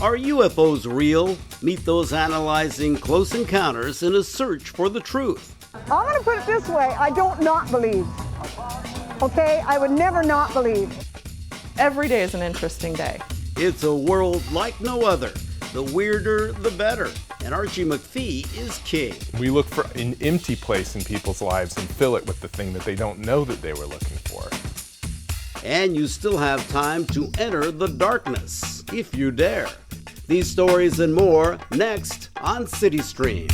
Are UFOs real? Meet those analyzing close encounters in a search for the truth. I'm going to put it this way, I don't not believe. Okay, I would never not believe. Every day is an interesting day. It's a world like no other. The weirder, the better. And Archie McPhee is king. We look for an empty place in people's lives and fill it with the thing that they don't know that they were looking for. And you still have time to enter the darkness, if you dare. These stories and more next on CityStream.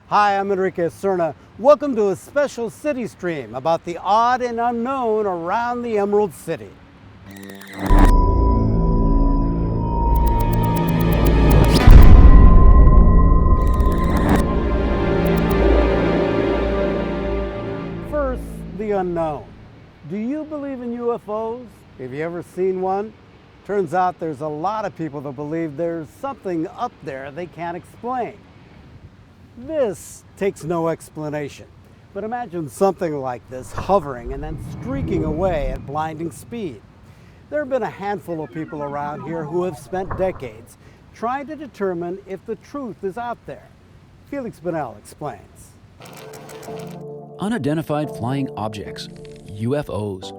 Hi, I'm Enrique Cerna. Welcome to a special CityStream about the odd and unknown around the Emerald City. First, the unknown. Do you believe in UFOs? Have you ever seen one? Turns out there's a lot of people that believe there's something up there they can't explain. This takes no explanation, but imagine something like this hovering and then streaking away at blinding speed. There have been a handful of people around here who have spent decades trying to determine if the truth is out there. Felix Bonnell explains. Unidentified flying objects, UFOs.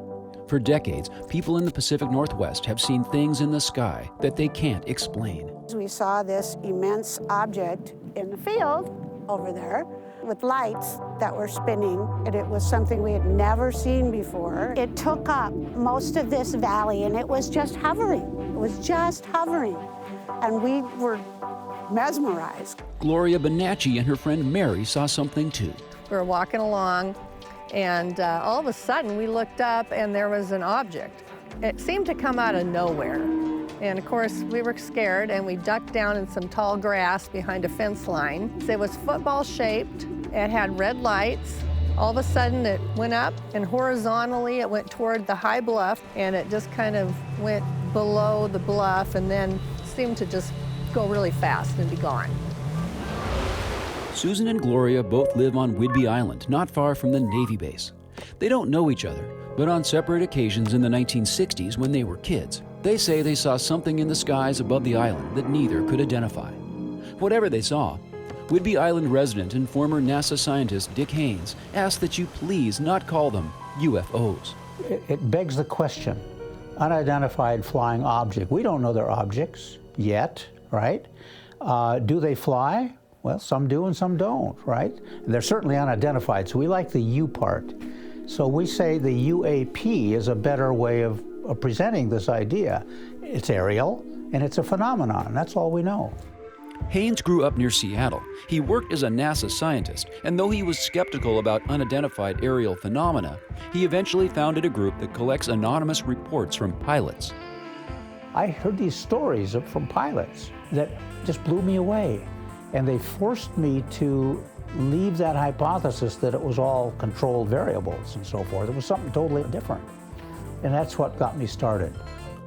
For decades, people in the Pacific Northwest have seen things in the sky that they can't explain. We saw this immense object in the field over there with lights that were spinning, and it was something we had never seen before. It took up most of this valley, and it was just hovering. It was just hovering, and we were mesmerized. Gloria Bonacci and her friend Mary saw something too. We were walking along, and all of a sudden we looked up and there was an object. It seemed to come out of nowhere. And of course, we were scared and we ducked down in some tall grass behind a fence line. It was football shaped, it had red lights. All of a sudden it went up and horizontally it went toward the high bluff, and it just kind of went below the bluff and then seemed to just go really fast and be gone. Susan and Gloria both live on Whidbey Island, not far from the Navy base. They don't know each other, but on separate occasions in the 1960s when they were kids, they say they saw something in the skies above the island that neither could identify. Whatever they saw, Whidbey Island resident and former NASA scientist Dick Haynes asked that you please not call them UFOs. It begs the question, unidentified flying object. We don't know they're objects yet, right? Do they fly? Well, some do and some don't, right? And they're certainly unidentified, so we like the U part. So we say the UAP is a better way of presenting this idea. It's aerial, and it's a phenomenon. That's all we know. Haynes grew up near Seattle. He worked as a NASA scientist, and though he was skeptical about unidentified aerial phenomena, he eventually founded a group that collects anonymous reports from pilots. I heard these stories from pilots that just blew me away, and they forced me to leave that hypothesis that it was all controlled variables and so forth. It was something totally different. And that's what got me started.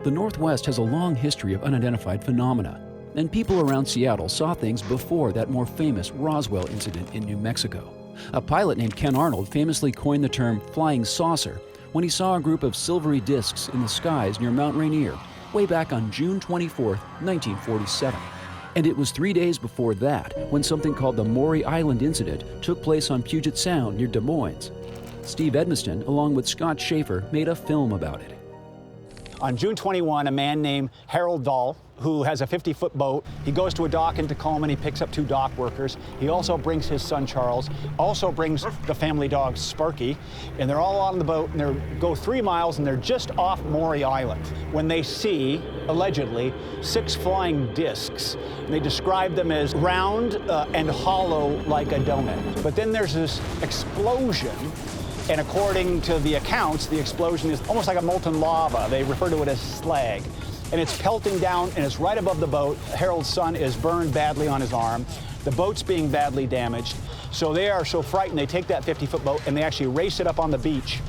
The Northwest has a long history of unidentified phenomena, and people around Seattle saw things before that more famous Roswell incident in New Mexico. A pilot named Ken Arnold famously coined the term flying saucer when he saw a group of silvery discs in the skies near Mount Rainier way back on June 24, 1947. And it was 3 days before that when something called the Maury Island incident took place on Puget Sound near Des Moines. Steve Edmiston, along with Scott Schaefer, made a film about it. On June 21, a man named Harold Dahl, who has a 50-foot boat, he goes to a dock in Tacoma and he picks up 2 dock workers. He also brings his son Charles, also brings the family dog Sparky, and they're all on the boat and they go 3 miles and they're just off Maury Island when they see, allegedly, 6 flying discs. And they describe them as round and hollow like a donut. But then there's this explosion. And according to the accounts, the explosion is almost like a molten lava. They refer to it as slag. And it's pelting down, and it's right above the boat. Harold's son is burned badly on his arm. The boat's being badly damaged. So they are so frightened, they take that 50-foot boat and they actually race it up on the beach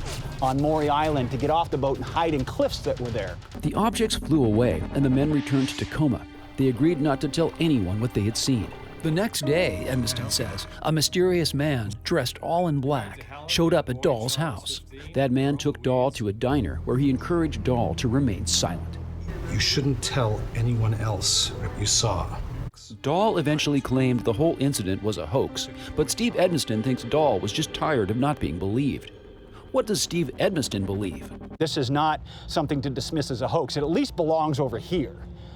on Maury Island to get off the boat and hide in cliffs that were there. The objects flew away, and the men returned to Tacoma. They agreed not to tell anyone what they had seen. The next day, Edmiston says, a mysterious man, dressed all in black, showed up at Dahl's house. That man took Dahl to a diner where he encouraged Dahl to remain silent. You shouldn't tell anyone else what you saw. Dahl eventually claimed the whole incident was a hoax, but Steve Edmiston thinks Dahl was just tired of not being believed. What does Steve Edmiston believe? This is not something to dismiss as a hoax. It at least belongs over here.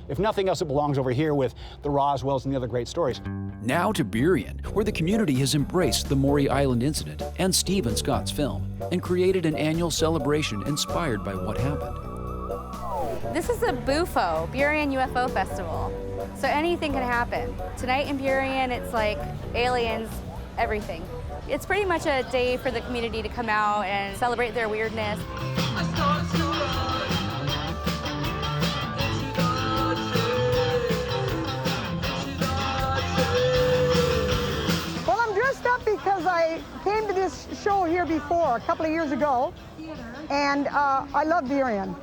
If nothing else, it belongs over here with the Roswells and the other great stories. Now to Burien, where the community has embraced the Maury Island incident and Stephen Scott's film, and created an annual celebration inspired by what happened. This is a BUFO, Burien UFO Festival. So anything can happen. Tonight in Burien, it's like aliens, everything. It's pretty much a day for the community to come out and celebrate their weirdness. Well, I'm dressed up because I came to this show here before, a couple of years ago, and I love Burien.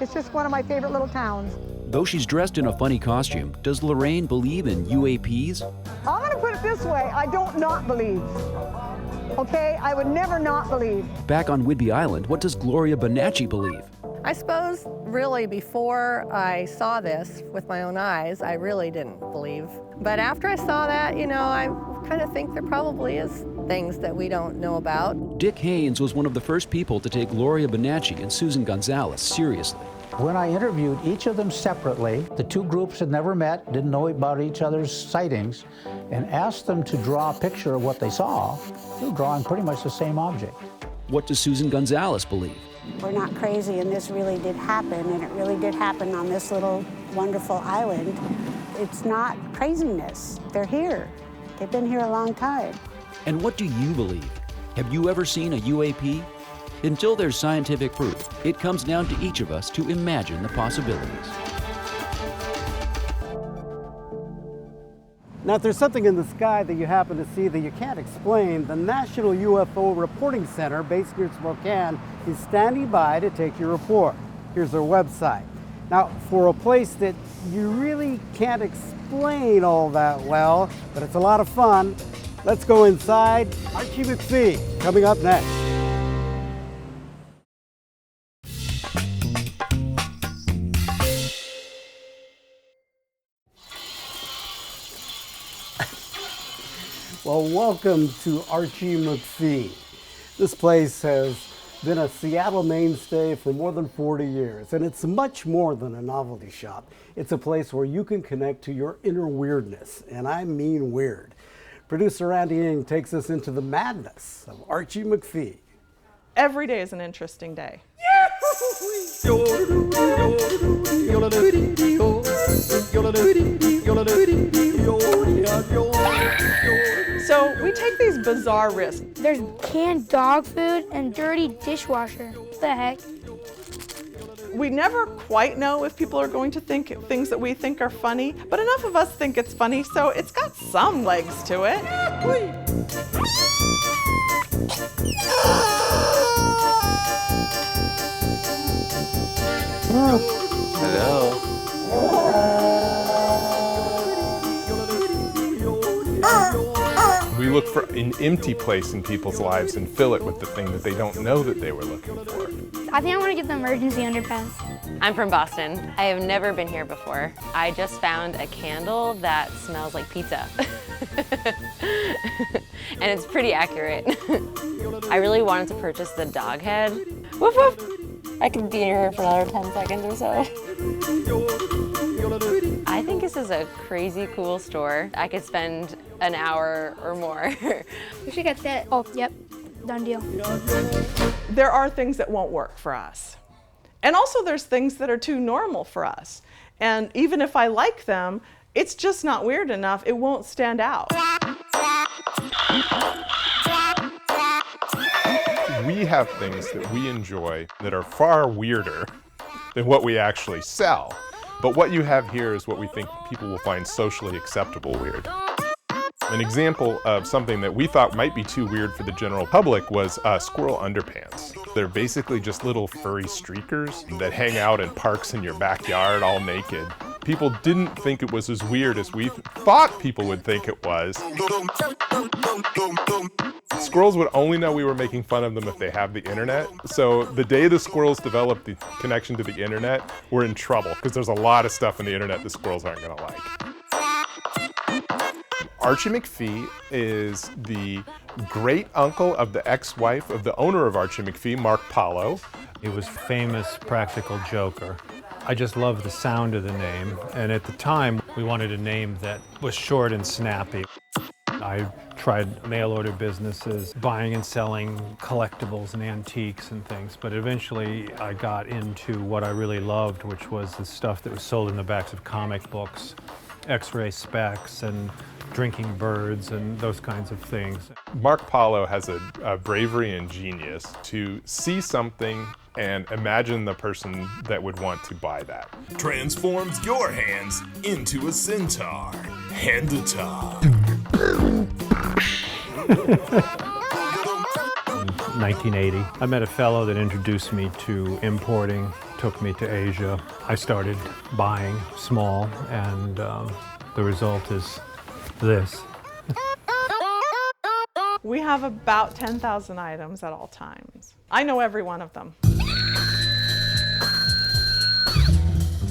It's just one of my favorite little towns. Though she's dressed in a funny costume, does Lorraine believe in UAPs? I'm going to put it this way, I don't not believe. Okay, I would never not believe. Back on Whidbey Island, what does Gloria Bonacci believe? I suppose really before I saw this with my own eyes, I really didn't believe. But after I saw that, you know, I kind of think there probably is things that we don't know about. Dick Haynes was one of the first people to take Gloria Bonacci and Susan Gonzalez seriously. When I interviewed each of them separately, the two groups had never met, didn't know about each other's sightings, and asked them to draw a picture of what they saw, they were drawing pretty much the same object. What does Susan Gonzalez believe? We're not crazy, and this really did happen, and it really did happen on this little wonderful island. It's not craziness. They're here. They've been here a long time. And what do you believe? Have you ever seen a UAP? Until there's scientific proof, it comes down to each of us to imagine the possibilities. Now, if there's something in the sky that you happen to see that you can't explain, the National UFO Reporting Center, based near Spokane, is standing by to take your report. Here's their website. Now, for a place that you really can't explain all that well, but it's a lot of fun, let's go inside. Archie McPhee, coming up next. Well, welcome to Archie McPhee. This place has been a Seattle mainstay for more than 40 years, and it's much more than a novelty shop. It's a place where you can connect to your inner weirdness, and I mean weird. Producer Andy Ng takes us into the madness of Archie McPhee. Every day is an interesting day. So we take these bizarre risks. There's canned dog food and dirty dishwasher. What the heck? We never quite know if people are going to think things that we think are funny, but enough of us think it's funny, so it's got some legs to it. Hello. We look for an empty place in people's lives and fill it with the thing that they don't know that they were looking for. I think I want to get the emergency underpants. I'm from Boston. I have never been here before. I just found a candle that smells like pizza. And it's pretty accurate. I really wanted to purchase the dog head. Woof woof! I could be in here for another 10 seconds or so. I think this is a crazy cool store. I could spend an hour or more. We should get that. Oh, yep. Done deal. There are things that won't work for us. And also there's things that are too normal for us. And even if I like them, it's just not weird enough. It won't stand out. We have things that we enjoy that are far weirder than what we actually sell. But what you have here is what we think people will find socially acceptable weird. An example of something that we thought might be too weird for the general public was squirrel underpants. They're basically just little furry streakers that hang out in parks in your backyard all naked. People didn't think it was as weird as we thought people would think it was. Squirrels would only know we were making fun of them if they have the internet. So the day the squirrels developed the connection to the internet, we're in trouble because there's a lot of stuff on the internet the squirrels aren't gonna like. Archie McPhee is the great uncle of the ex-wife of the owner of Archie McPhee, Mark Paulo. He was famous practical joker. I just loved the sound of the name, and at the time we wanted a name that was short and snappy. I tried mail order businesses, buying and selling collectibles and antiques and things, but eventually I got into what I really loved, which was the stuff that was sold in the backs of comic books, X-ray specs and drinking birds and those kinds of things. Mark Paulo has a bravery and genius to see something and imagine the person that would want to buy that. Transforms your hands into a centaur. Handatar. 1980. I met a fellow that introduced me to importing, took me to Asia. I started buying small, and the result is this. We have about 10,000 items at all times. I know every one of them.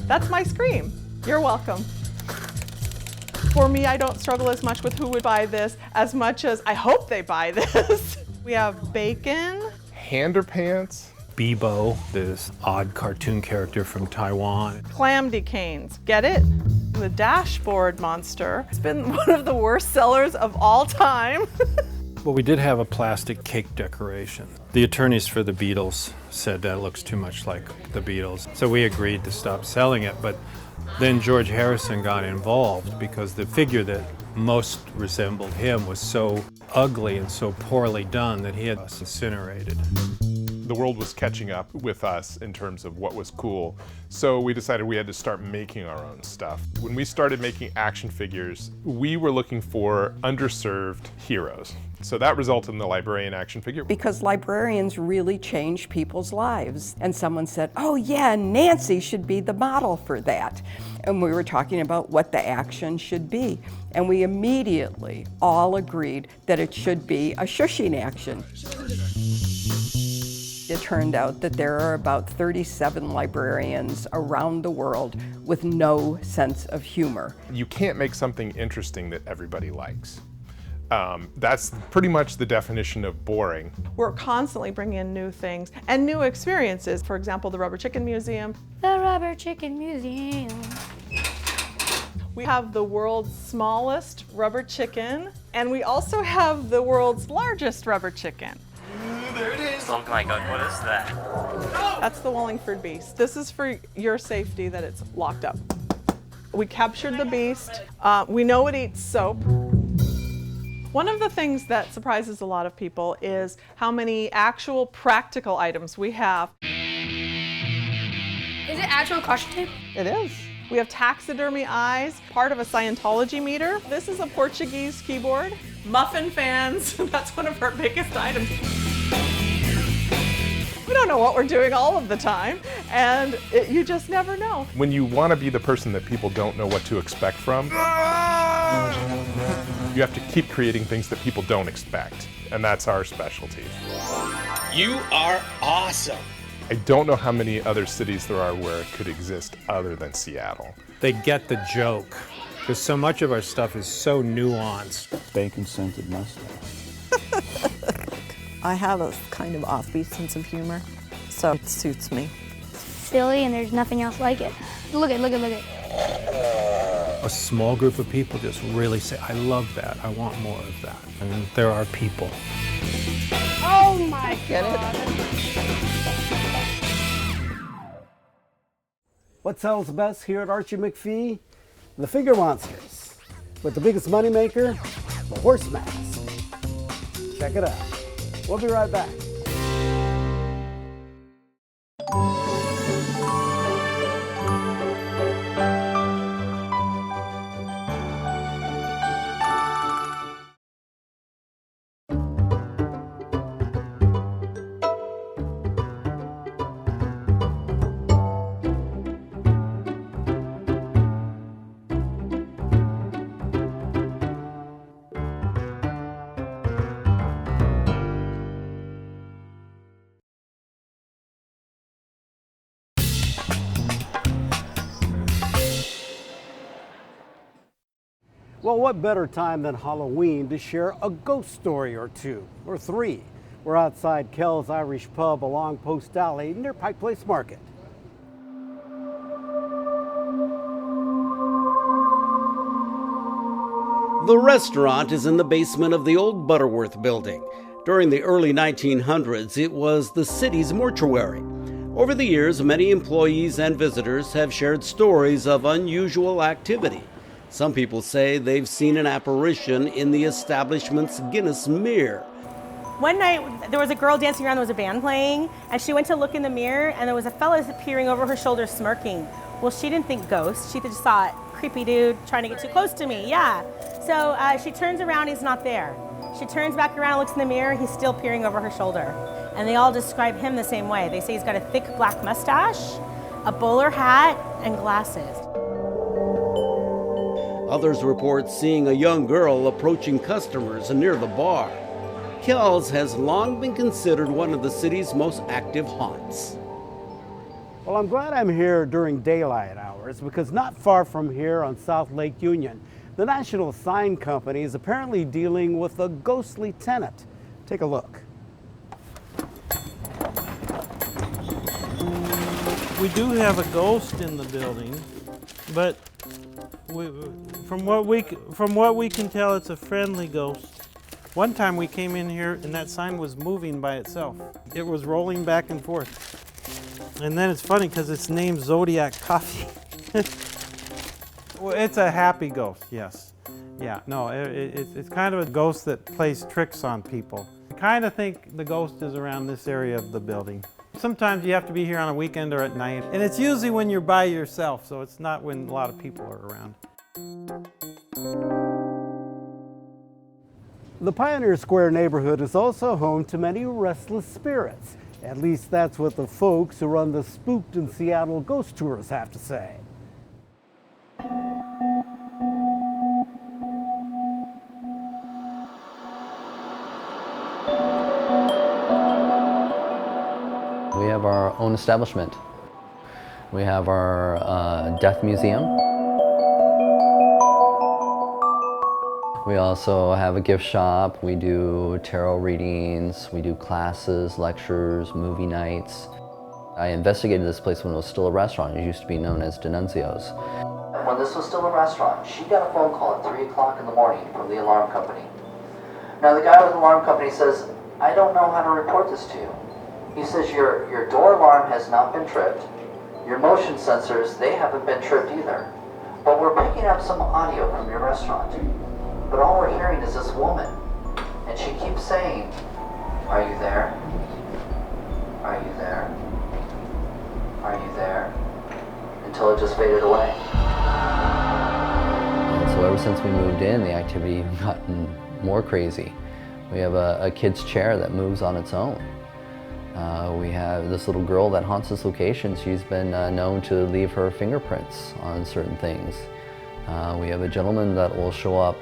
That's my scream. You're welcome. For me, I don't struggle as much with who would buy this as much as I hope they buy this. We have bacon. Handerpants. Bebo, this odd cartoon character from Taiwan. Clam decanes. Get it? The dashboard monster. It's been one of the worst sellers of all time. Well, we did have a plastic cake decoration. The attorneys for the Beatles said that looks too much like the Beatles. So we agreed to stop selling it, but then George Harrison got involved because the figure that most resembled him was so ugly and so poorly done that he had us incinerated. The world was catching up with us in terms of what was cool, so we decided we had to start making our own stuff. When we started making action figures, we were looking for underserved heroes. So that resulted in the librarian action figure. Because librarians really change people's lives. And someone said, oh yeah, Nancy should be the model for that. And we were talking about what the action should be. And we immediately all agreed that it should be a shushing action. It turned out that there are about 37 librarians around the world with no sense of humor. You can't make something interesting that everybody likes. That's pretty much the definition of boring. We're constantly bringing in new things and new experiences. For example, the Rubber Chicken Museum. The Rubber Chicken Museum. We have the world's smallest rubber chicken, and we also have the world's largest rubber chicken. There it is. Oh my God, what is that? That's the Wallingford beast. This is for your safety that it's locked up. We captured the beast. We know it eats soap. One of the things that surprises a lot of people is how many actual practical items we have. Is it actual caution tape? It is. We have taxidermy eyes, part of a Scientology meter. This is a Portuguese keyboard. Muffin fans, that's one of our biggest items. We don't know what we're doing all of the time, and you just never know. When you want to be the person that people don't know what to expect from, you have to keep creating things that people don't expect, and that's our specialty. You are awesome. I don't know how many other cities there are where it could exist other than Seattle. They get the joke, because so much of our stuff is so nuanced. Bacon-scented mustache. I have a kind of offbeat sense of humor, so it suits me. Silly, and there's nothing else like it. Look at, look at, look at. A small group of people just really say, I love that, I want more of that. And there are people. Oh my God. What sells best here at Archie McPhee? The figure monsters. With the biggest moneymaker, the horse mask. Check it out. We'll be right back. Well, what better time than Halloween to share a ghost story or two, or three? We're outside Kel's Irish Pub along Post Alley near Pike Place Market. The restaurant is in the basement of the old Butterworth building. During the early 1900s, it was the city's mortuary. Over the years, many employees and visitors have shared stories of unusual activity. Some people say they've seen an apparition in the establishment's Guinness mirror. One night, there was a girl dancing around, there was a band playing, and she went to look in the mirror, and there was a fella peering over her shoulder smirking. Well, she didn't think ghost, she just thought, creepy dude trying to get too close to me, yeah. So she turns around, he's not there. She turns back around and looks in the mirror, he's still peering over her shoulder. And they all describe him the same way. They say he's got a thick black mustache, a bowler hat, and glasses. Others report seeing a young girl approaching customers near the bar. Kel's has long been considered one of the city's most active haunts. Well, I'm glad I'm here during daylight hours because not far from here on South Lake Union, the National Sign Company is apparently dealing with a ghostly tenant. Take a look. We do have a ghost in the building, but from what we can tell, it's a friendly ghost. One time we came in here and that sign was moving by itself. It was rolling back and forth. And then it's funny because it's named Zodiac Coffee. Well, it's a happy ghost, yes. Yeah, no, it's kind of a ghost that plays tricks on people. I kind of think the ghost is around this area of the building. Sometimes you have to be here on a weekend or at night, and it's usually when you're by yourself, so it's not when a lot of people are around. The Pioneer Square neighborhood is also home to many restless spirits. At least that's what the folks who run the Spooked in Seattle ghost tours have to say. We have our own establishment. We have our death museum. We also have a gift shop. We do tarot readings. We do classes, lectures, movie nights. I investigated this place when it was still a restaurant. It used to be known as D'Annunzio's. When this was still a restaurant, she got a phone call at 3 o'clock in the morning from the alarm company. Now the guy with the alarm company says, I don't know how to report this to you. He says, your door alarm has not been tripped. Your motion sensors, they haven't been tripped either. But we're picking up some audio from your restaurant. But all we're hearing is this woman. And she keeps saying, are you there? Are you there? Are you there? Until it just faded away. And so ever since we moved in, the activity has gotten more crazy. We have a kid's chair that moves on its own. We have this little girl that haunts this location. She's been known to leave her fingerprints on certain things. We have a gentleman that will show up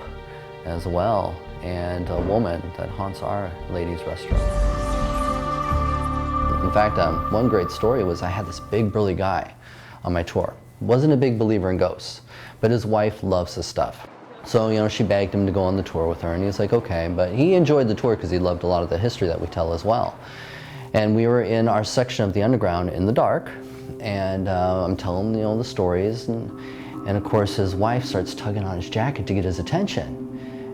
as well, and a woman that haunts our ladies' restaurant. In fact, one great story was I had this big burly guy on my tour. Wasn't a big believer in ghosts, but his wife loves this stuff. So, you know, she begged him to go on the tour with her, and he was like, okay, but he enjoyed the tour because he loved a lot of the history that we tell as well. And we were in our section of the underground in the dark, and I'm telling him, you know, the stories, and of course his wife starts tugging on his jacket to get his attention.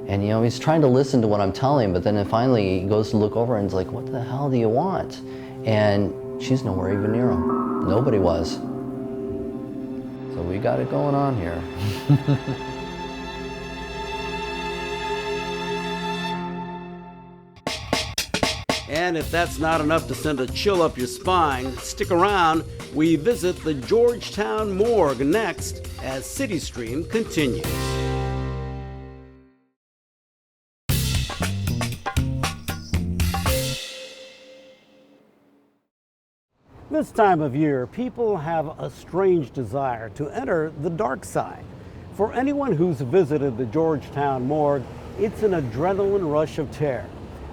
And you know, he's trying to listen to what I'm telling him, but then finally he goes to look over and he's like, what the hell do you want? And she's nowhere even near him. Nobody was. So we got it going on here. And if that's not enough to send a chill up your spine, stick around. We visit the Georgetown Morgue next as CityStream continues. This time of year, people have a strange desire to enter the dark side. For anyone who's visited the Georgetown Morgue, it's an adrenaline rush of terror.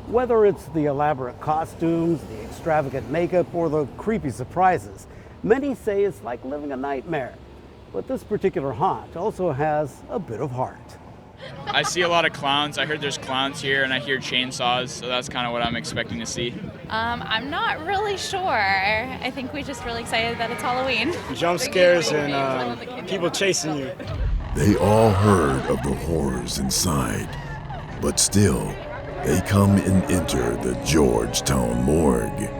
Whether it's the elaborate costumes, the extravagant makeup, or the creepy surprises, many say it's like living a nightmare. But this particular haunt also has a bit of heart. I see a lot of clowns. I heard there's clowns here, and I hear chainsaws, so that's kind of what I'm expecting to see. I'm not really sure. I think we're just really excited that it's Halloween. Jump scares and people chasing you. They all heard of the horrors inside, but still, they come and enter the Georgetown Morgue.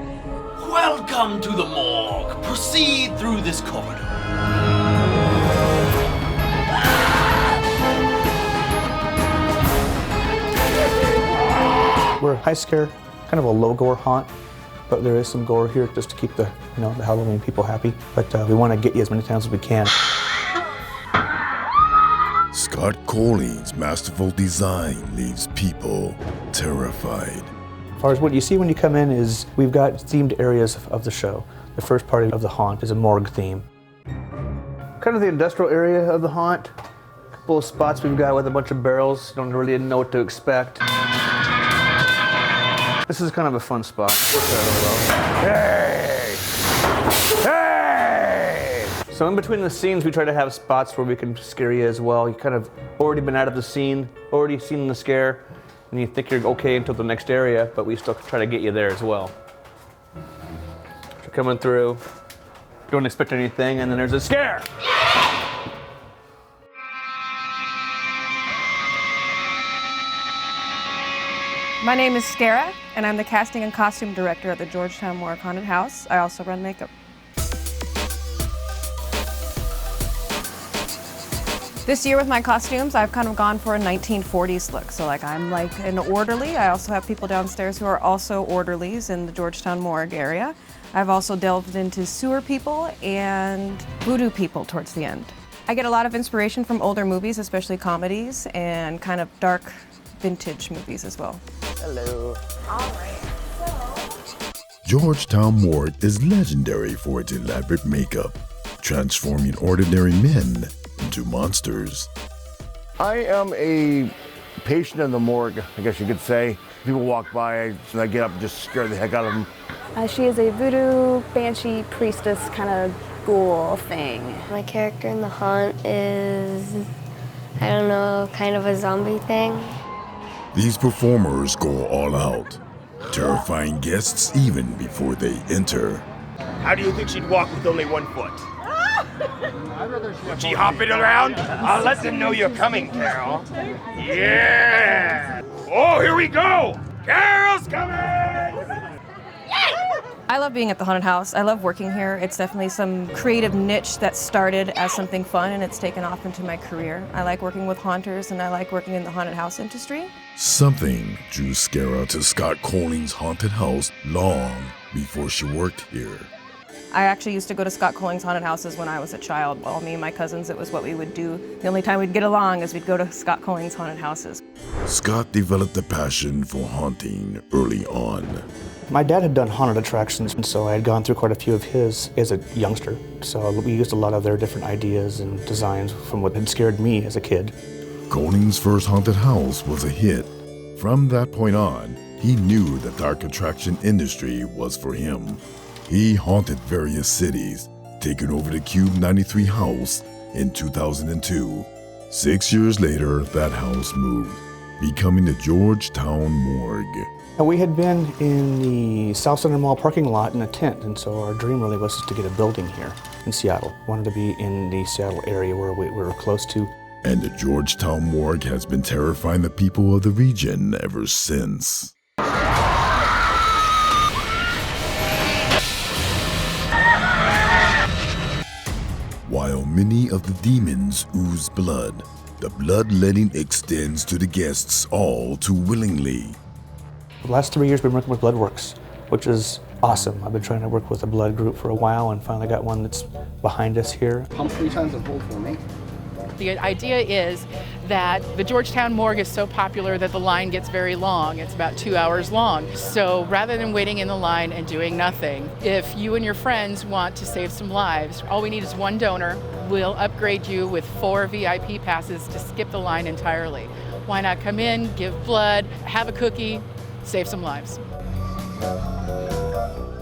Welcome to the morgue. Proceed through this corridor. We're a high scare, kind of a low gore haunt, but there is some gore here just to keep the the Halloween people happy. But we want to get you as many times as we can. Scott Colling's masterful design leaves people terrified. As far as what you see when you come in is we've got themed areas of the show. The first part of the haunt is a morgue theme. Kind of the industrial area of the haunt. A couple of spots we've got with a bunch of barrels. Don't really know what to expect. This is kind of a fun spot. Hey! Hey! So in between the scenes, we try to have spots where we can scare you as well. You kind of already been out of the scene, already seen the scare, and you think you're okay until the next area, but we still try to get you there as well. So you're coming through, you don't expect anything, and then there's a scare! My name is Skara, and I'm the casting and costume director at the Georgetown Morgue Haunted House. I also run makeup. This year with my costumes, I've kind of gone for a 1940s look. So I'm like an orderly. I also have people downstairs who are also orderlies in the Georgetown Morgue area. I've also delved into sewer people and voodoo people towards the end. I get a lot of inspiration from older movies, especially comedies, and kind of dark vintage movies as well. Hello. All right, Georgetown Morgue is legendary for its elaborate makeup, transforming ordinary men into monsters. I am a patient in the morgue, I guess you could say. People walk by and I get up and just scare the heck out of them. She is a voodoo, banshee, priestess kind of ghoul thing. My character in the haunt is, I don't know, kind of a zombie thing. These performers go all out, terrifying guests even before they enter. How do you think she'd walk with only 1 foot? Would she hop it around? I'll let them know you're coming, Carol. Yeah! Oh, here we go! Carol's coming! I love being at the haunted house. I love working here. It's definitely some creative niche that started as something fun and it's taken off into my career. I like working with haunters and I like working in the haunted house industry. Something drew Skara to Scott Colling's haunted house long before she worked here. I actually used to go to Scott Colling's haunted houses when I was a child. All me and my cousins, it was what we would do. The only time we'd get along is we'd go to Scott Colling's haunted houses. Scott developed a passion for haunting early on. My dad had done haunted attractions, and so I had gone through quite a few of his as a youngster. So we used a lot of their different ideas and designs from what had scared me as a kid. Colling's first haunted house was a hit. From that point on, he knew the dark attraction industry was for him. He haunted various cities, taking over the Cube 93 house in 2002. 6 years later, that house moved, becoming the Georgetown Morgue. And we had been in the South Center Mall parking lot in a tent, and so our dream really was to get a building here in Seattle. Wanted to be in the Seattle area where we were close to. And the Georgetown Morgue has been terrifying the people of the region ever since. While many of the demons ooze blood, the bloodletting extends to the guests all too willingly. The last 3 years we've been working with Bloodworks, which is awesome. I've been trying to work with a blood group for a while and finally got one that's behind us here. Pump 3 times and hold for me. The idea is that the Georgetown Morgue is so popular that the line gets very long. It's about 2 hours long. So rather than waiting in the line and doing nothing, if you and your friends want to save some lives, all we need is one donor. We'll upgrade you with 4 VIP passes to skip the line entirely. Why not come in, give blood, have a cookie, save some lives.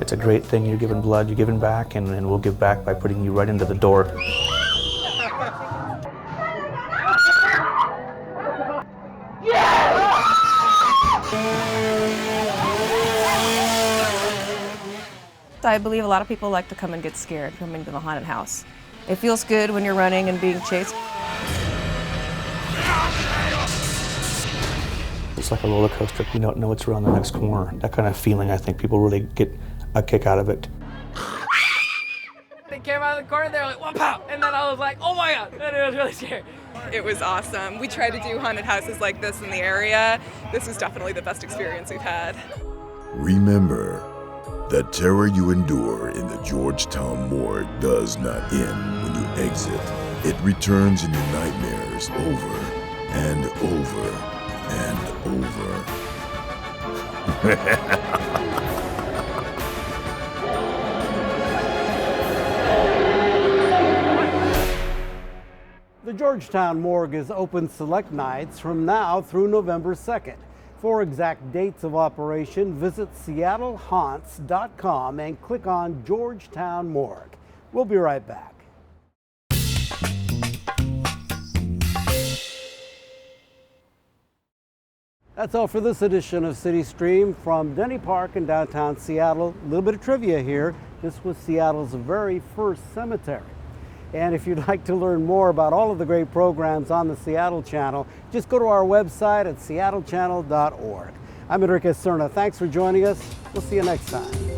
It's a great thing. You're giving blood, you're giving back, and we'll give back by putting you right into the door. I believe a lot of people like to come and get scared coming to the haunted house. It feels good when you're running and being chased. It's like a roller coaster. You don't know what's around the next corner. That kind of feeling, I think people really get a kick out of it. They came out of the corner, they were like, "Whoa, pow!" And then I was like, "Oh my God!" And it was really scary. It was awesome. We try to do haunted houses like this in the area. This was definitely the best experience we've had. Remember, the terror you endure in the Georgetown Morgue does not end when you exit. It returns in your nightmares over and over and over. The Georgetown Morgue is open select nights from now through November 2nd. For exact dates of operation, visit seattlehaunts.com and click on Georgetown Morgue. We'll be right back. That's all for this edition of CityStream from Denny Park in downtown Seattle. A little bit of trivia here. This was Seattle's very first cemetery. And if you'd like to learn more about all of the great programs on the Seattle Channel, just go to our website at seattlechannel.org. I'm Enrique Cerna. Thanks for joining us. We'll see you next time.